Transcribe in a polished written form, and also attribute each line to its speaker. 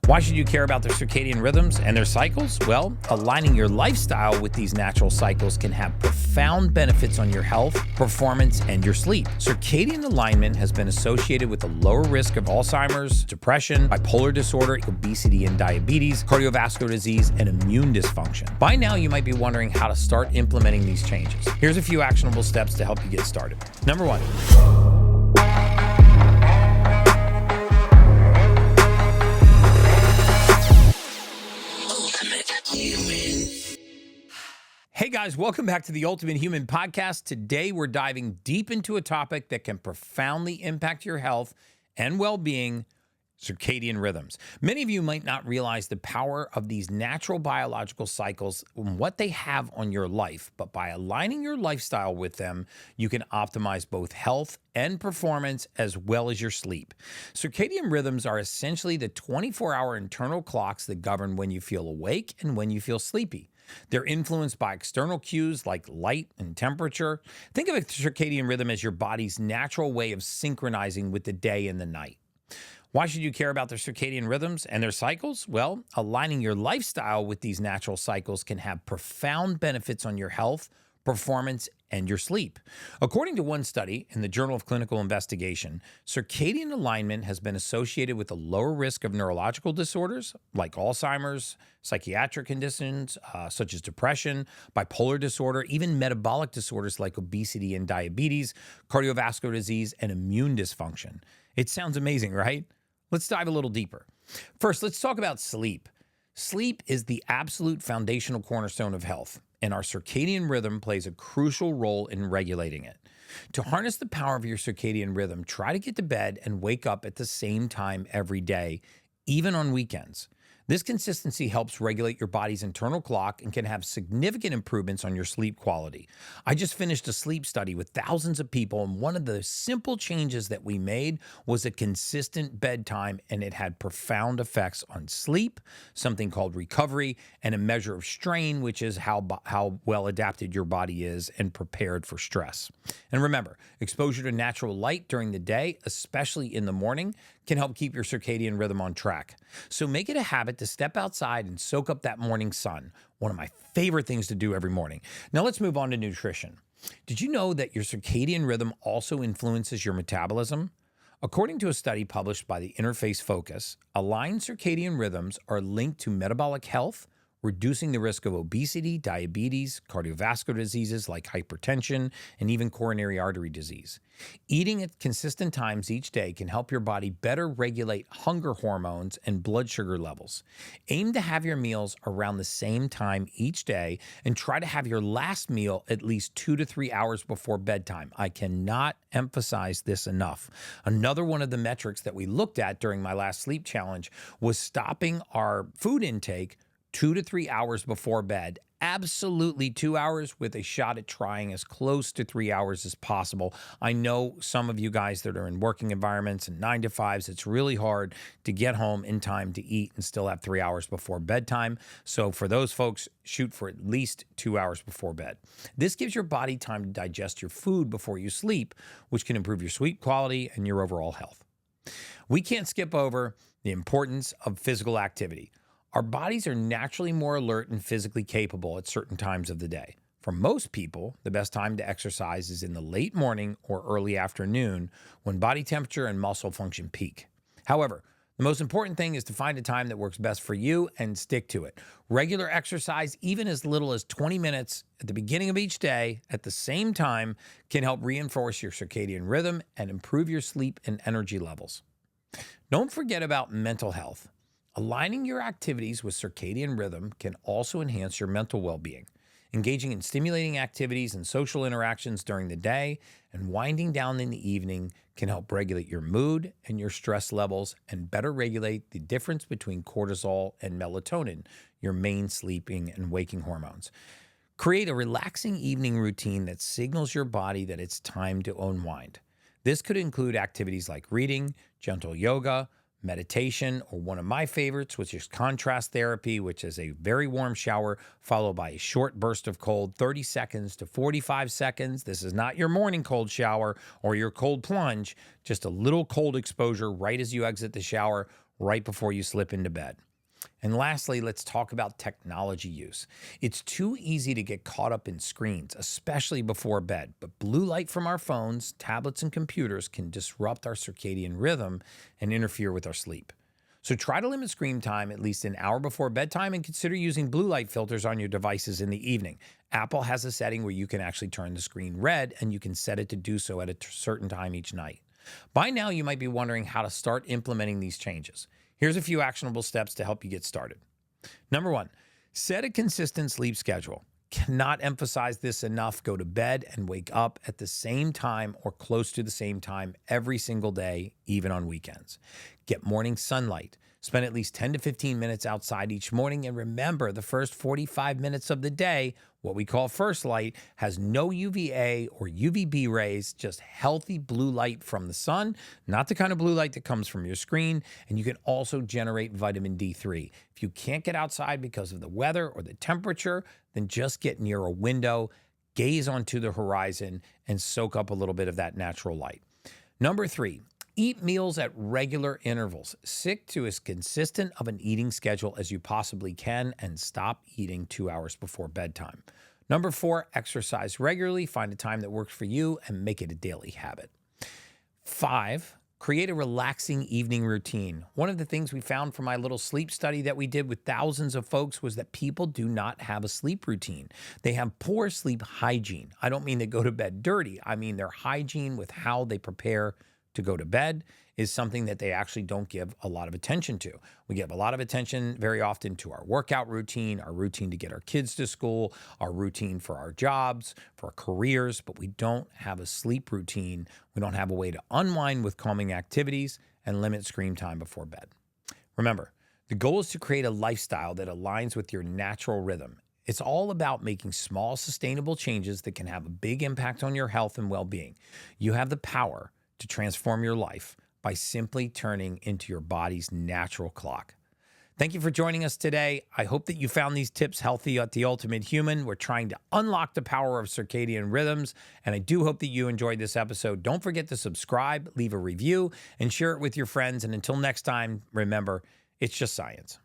Speaker 1: Why should you care about their circadian rhythms and their cycles? Well, aligning your lifestyle with these natural cycles can have profound benefits on your health, performance, and your sleep. Circadian alignment has been associated with a lower risk of Alzheimer's, depression, bipolar disorder, obesity and diabetes, cardiovascular disease, and immune dysfunction. By now, you might be wondering how to start implementing these changes. Here's a few actionable steps to help you get started. Number 1. Hey guys, welcome back to the Ultimate Human Podcast. Today we're diving deep into a topic that can profoundly impact your health and well-being: circadian rhythms. Many of you might not realize the power of these natural biological cycles and what they have on your life, but by aligning your lifestyle with them, you can optimize both health and performance as well as your sleep. Circadian rhythms are essentially the 24-hour internal clocks that govern when you feel awake and when you feel sleepy. They're influenced by external cues like light and temperature. Think of a circadian rhythm as your body's natural way of synchronizing with the day and the night. Why should you care about their circadian rhythms and their cycles? Well, aligning your lifestyle with these natural cycles can have profound benefits on your health, performance, and your sleep. According to one study in the Journal of Clinical Investigation, circadian alignment has been associated with a lower risk of neurological disorders like Alzheimer's, psychiatric conditions such as depression, bipolar disorder, even metabolic disorders like obesity and diabetes, cardiovascular disease, and immune dysfunction. It sounds amazing, right? Let's dive a little deeper. First, let's talk about sleep. Sleep is the absolute foundational cornerstone of health, and our circadian rhythm plays a crucial role in regulating it. To harness the power of your circadian rhythm, try to get to bed and wake up at the same time every day, even on weekends. This consistency helps regulate your body's internal clock and can have significant improvements on your sleep quality. I just finished a sleep study with thousands of people, and one of the simple changes that we made was a consistent bedtime, and it had profound effects on sleep, something called recovery, and a measure of strain, which is how well adapted your body is and prepared for stress. And remember, exposure to natural light during the day, especially in the morning, can help keep your circadian rhythm on track. So make it a habit to step outside and soak up that morning sun, one of my favorite things to do every morning. Now let's move on to nutrition. Did you know that your circadian rhythm also influences your metabolism? According to a study published by the Interface Focus, aligned circadian rhythms are linked to metabolic health, reducing the risk of obesity, diabetes, cardiovascular diseases like hypertension, and even coronary artery disease. Eating at consistent times each day can help your body better regulate hunger hormones and blood sugar levels. Aim to have your meals around the same time each day, and try to have your last meal at least 2 to 3 hours before bedtime. I cannot emphasize this enough. Another one of the metrics that we looked at during my last sleep challenge was stopping our food intake 2 to 3 hours before bed. Absolutely 2 hours, with a shot at trying as close to 3 hours as possible. I know some of you guys that are in working environments and 9-to-5s, it's really hard to get home in time to eat and still have 3 hours before bedtime. So for those folks, shoot for at least 2 hours before bed. This gives your body time to digest your food before you sleep, which can improve your sleep quality and your overall health. We can't skip over the importance of physical activity. Our bodies are naturally more alert and physically capable at certain times of the day. For most people, the best time to exercise is in the late morning or early afternoon, when body temperature and muscle function peak. However, the most important thing is to find a time that works best for you and stick to it. Regular exercise, even as little as 20 minutes at the beginning of each day at the same time, can help reinforce your circadian rhythm and improve your sleep and energy levels. Don't forget about mental health. Aligning your activities with circadian rhythm can also enhance your mental well-being. Engaging in stimulating activities and social interactions during the day and winding down in the evening can help regulate your mood and your stress levels and better regulate the difference between cortisol and melatonin, your main sleeping and waking hormones. Create a relaxing evening routine that signals your body that it's time to unwind. This could include activities like reading, gentle yoga, meditation, or one of my favorites, which is contrast therapy, which is a very warm shower followed by a short burst of cold, 30 seconds to 45 seconds. This is not your morning cold shower or your cold plunge, just a little cold exposure right as you exit the shower, right before you slip into bed. And lastly, let's talk about technology use. It's too easy to get caught up in screens, especially before bed, but blue light from our phones, tablets, and computers can disrupt our circadian rhythm and interfere with our sleep. So try to limit screen time at least an hour before bedtime and consider using blue light filters on your devices in the evening. Apple has a setting where you can actually turn the screen red, and you can set it to do so at a certain time each night. By now, you might be wondering how to start implementing these changes. Here's a few actionable steps to help you get started. Number one, set a consistent sleep schedule. Cannot emphasize this enough. Go to bed and wake up at the same time or close to the same time every single day, even on weekends. Get morning sunlight. Spend at least 10 to 15 minutes outside each morning. And remember, the first 45 minutes of the day, what we call first light, has no UVA or UVB rays, just healthy blue light from the sun, not the kind of blue light that comes from your screen. And you can also generate vitamin D3. If you can't get outside because of the weather or the temperature, then just get near a window, gaze onto the horizon, and soak up a little bit of that natural light. Number three, eat meals at regular intervals. Stick to as consistent of an eating schedule as you possibly can and stop eating 2 hours before bedtime. Number four, exercise regularly. Find a time that works for you and make it a daily habit. 5, create a relaxing evening routine. One of the things we found from my little sleep study that we did with thousands of folks was that people do not have a sleep routine. They have poor sleep hygiene. I don't mean they go to bed dirty. I mean their hygiene with how they prepare to go to bed is something that they actually don't give a lot of attention to. We give a lot of attention very often to our workout routine, our routine to get our kids to school, our routine for our jobs, for our careers, but we don't have a sleep routine. We don't have a way to unwind with calming activities and limit screen time before bed. Remember, the goal is to create a lifestyle that aligns with your natural rhythm. It's all about making small, sustainable changes that can have a big impact on your health and well-being. You have the power to transform your life by simply turning into your body's natural clock. Thank you for joining us today. I hope that you found these tips healthy at The Ultimate Human. We're trying to unlock the power of circadian rhythms, and I do hope that you enjoyed this episode. Don't forget to subscribe, leave a review, and share it with your friends. And until next time, remember, it's just science.